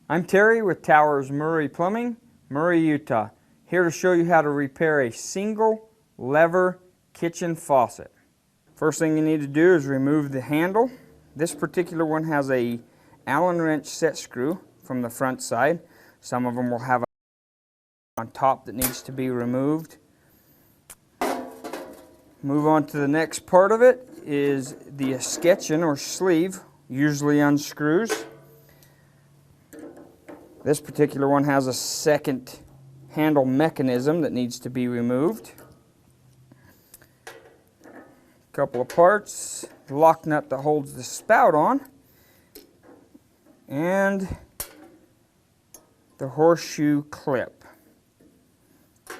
I'm Terry with Towers Murray Plumbing, Murray, Utah, here to show you how to repair a single lever kitchen faucet. First thing you need to do is remove the handle. This particular one has a Allen wrench set screw from the front side. Some of them will have a on top that needs to be removed. Move on to the next part of it is the escutcheon or sleeve, usually unscrews. This particular one has a second handle mechanism that needs to be removed. A couple of parts, the lock nut that holds the spout on, and the horseshoe clip.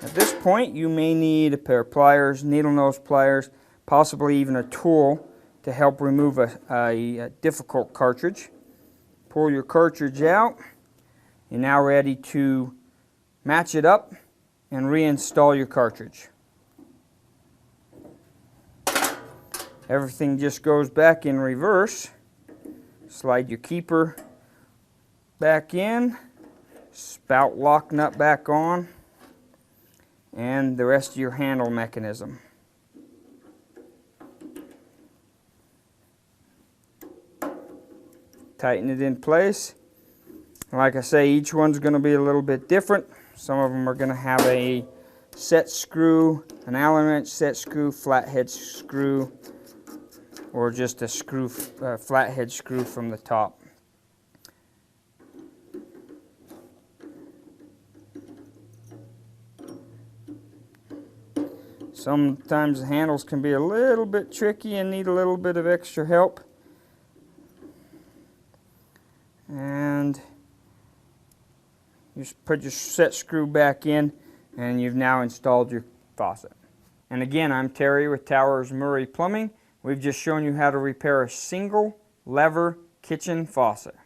At this point, you may need a pair of pliers, needle nose pliers, possibly even a tool to help remove a difficult cartridge. Pull your cartridge out. You're now ready to match it up and reinstall your cartridge. Everything just goes back in reverse. Slide your keeper back in, spout lock nut back on, and the rest of your handle mechanism. Tighten it in place. Like I say, each one's going to be a little bit different. Some of them are going to have a set screw, an Allen wrench set screw, flathead screw, or just a screw, flathead screw from the top. Sometimes the handles can be a little bit tricky and need a little bit of extra help. And you just put your set screw back in and you've now installed your faucet. And again, I'm Terry with Towers Murray Plumbing. We've just shown you how to repair a single lever kitchen faucet.